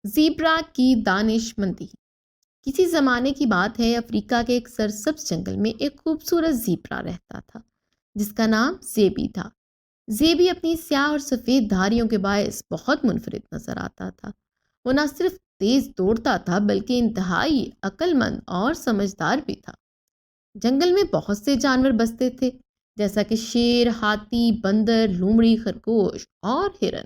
Zebra کی دانش مندی۔ کسی زمانے کی بات ہے، افریقہ کے ایک سرسبز جنگل میں ایک خوبصورت زیبرا رہتا تھا جس کا نام زیبی تھا۔ زیبی اپنی سیاہ اور سفید دھاریوں کے باعث بہت منفرد نظر آتا تھا۔ وہ نہ صرف تیز دوڑتا تھا بلکہ انتہائی عقل مند اور سمجھدار بھی تھا۔ جنگل میں بہت سے جانور بستے تھے، جیسا کہ شیر، ہاتھی، بندر، لومڑی، خرگوش اور ہرن۔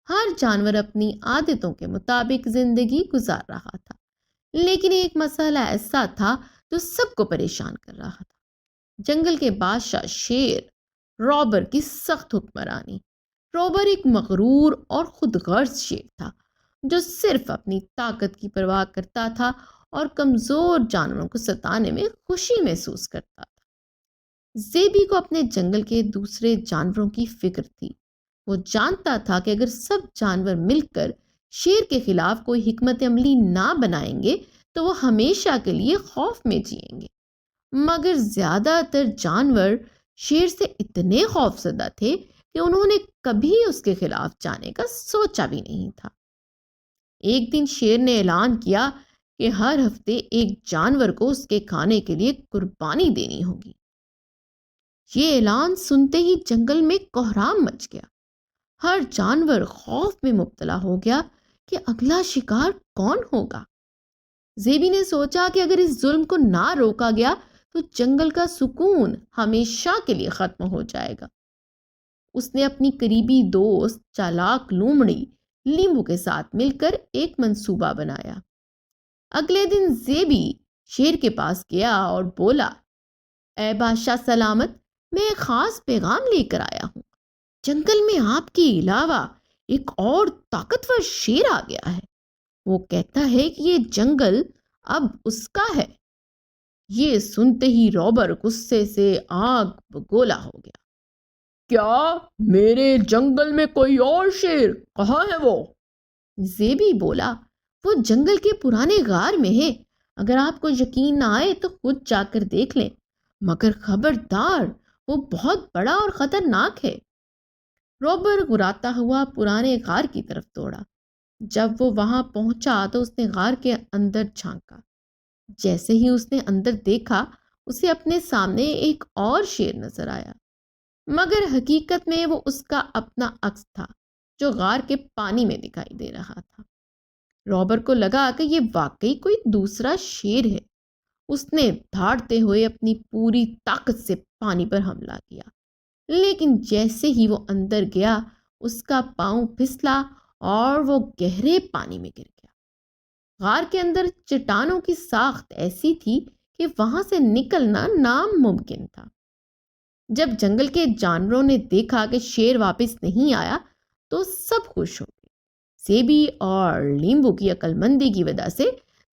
ہر جانور اپنی عادتوں کے مطابق زندگی گزار رہا تھا، لیکن ایک مسئلہ ایسا تھا جو سب کو پریشان کر رہا تھا: جنگل کے بادشاہ شیر روبر کی سخت حکمرانی۔ روبر ایک مغرور اور خود غرض شیر تھا جو صرف اپنی طاقت کی پرواہ کرتا تھا اور کمزور جانوروں کو ستانے میں خوشی محسوس کرتا تھا۔ زیبی کو اپنے جنگل کے دوسرے جانوروں کی فکر تھی۔ وہ جانتا تھا کہ اگر سب جانور مل کر شیر کے خلاف کوئی حکمت عملی نہ بنائیں گے تو وہ ہمیشہ کے لیے خوف میں جئیں گے۔ مگر زیادہ تر جانور شیر سے اتنے خوف زدہ تھے کہ انہوں نے کبھی اس کے خلاف جانے کا سوچا بھی نہیں تھا۔ ایک دن شیر نے اعلان کیا کہ ہر ہفتے ایک جانور کو اس کے کھانے کے لیے قربانی دینی ہوگی۔ یہ اعلان سنتے ہی جنگل میں کوہرام مچ گیا۔ ہر جانور خوف میں مبتلا ہو گیا کہ اگلا شکار کون ہوگا۔ زیبی نے سوچا کہ اگر اس ظلم کو نہ روکا گیا تو جنگل کا سکون ہمیشہ کے لیے ختم ہو جائے گا۔ اس نے اپنی قریبی دوست چالاک لومڑی لیمبو کے ساتھ مل کر ایک منصوبہ بنایا۔ اگلے دن زیبی شیر کے پاس گیا اور بولا: اے بادشاہ سلامت، میں ایک خاص پیغام لے کر آیا ہوں۔ جنگل میں آپ کے علاوہ ایک اور طاقتور شیر آ گیا ہے۔ وہ کہتا ہے کہ یہ جنگل اب اس کا ہے۔ یہ سنتے ہی روبر غصے سے آگ بگولا ہو گیا۔ کیا میرے جنگل میں کوئی اور شیر؟ کہاں ہے وہ؟ زیبی بولا: وہ جنگل کے پرانے غار میں ہے۔ اگر آپ کو یقین نہ آئے تو خود جا کر دیکھ لیں، مگر خبردار، وہ بہت بڑا اور خطرناک ہے۔ روبر گراتا ہوا پرانے غار کی طرف دوڑا۔ جب وہ وہاں پہنچا تو اس نے غار کے اندر جھانکا۔ جیسے ہی اس نے اندر دیکھا، اسے اپنے سامنے ایک اور شیر نظر آیا، مگر حقیقت میں وہ اس کا اپنا عکس تھا جو غار کے پانی میں دکھائی دے رہا تھا۔ روبر کو لگا کہ یہ واقعی کوئی دوسرا شیر ہے۔ اس نے دھاڑتے ہوئے اپنی پوری طاقت سے پانی پر حملہ کیا، لیکن جیسے ہی وہ اندر گیا اس کا پاؤں پھسلا اور وہ گہرے پانی میں گر گیا۔ غار کے اندر چٹانوں کی ساخت ایسی تھی کہ وہاں سے نکلنا ناممکن تھا۔ جب جنگل کے جانوروں نے دیکھا کہ شیر واپس نہیں آیا تو سب خوش ہو گئے۔ زیبی اور لیمبو کی عقل مندی کی وجہ سے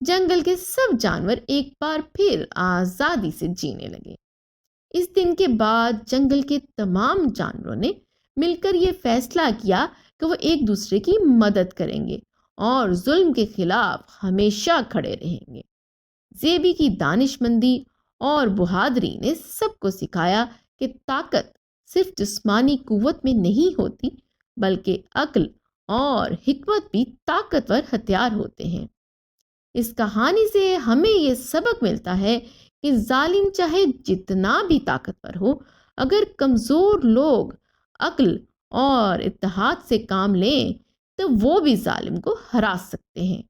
جنگل کے سب جانور ایک بار پھر آزادی سے جینے لگے۔ اس دن کے بعد جنگل کے تمام جانوروں نے مل کر یہ فیصلہ کیا کہ وہ ایک دوسرے کی مدد کریں گے اور ظلم کے خلاف ہمیشہ کھڑے رہیں گے۔ زیبی کی دانش مندی اور بہادری نے سب کو سکھایا کہ طاقت صرف جسمانی قوت میں نہیں ہوتی، بلکہ عقل اور حکمت بھی طاقتور ہتھیار ہوتے ہیں۔ اس کہانی سے ہمیں یہ سبق ملتا ہے کہ ظالم چاہے جتنا بھی طاقتور ہو، اگر کمزور لوگ عقل اور اتحاد سے کام لیں تو وہ بھی ظالم کو ہرا سکتے ہیں۔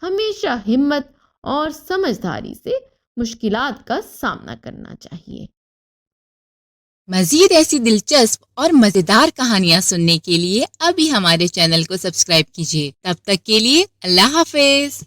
ہمیشہ ہمت اور سمجھداری سے مشکلات کا سامنا کرنا چاہیے۔ مزید ایسی دلچسپ اور مزیدار کہانیاں سننے کے لیے ابھی ہمارے چینل کو سبسکرائب کیجیے۔ تب تک کے لیے اللہ حافظ۔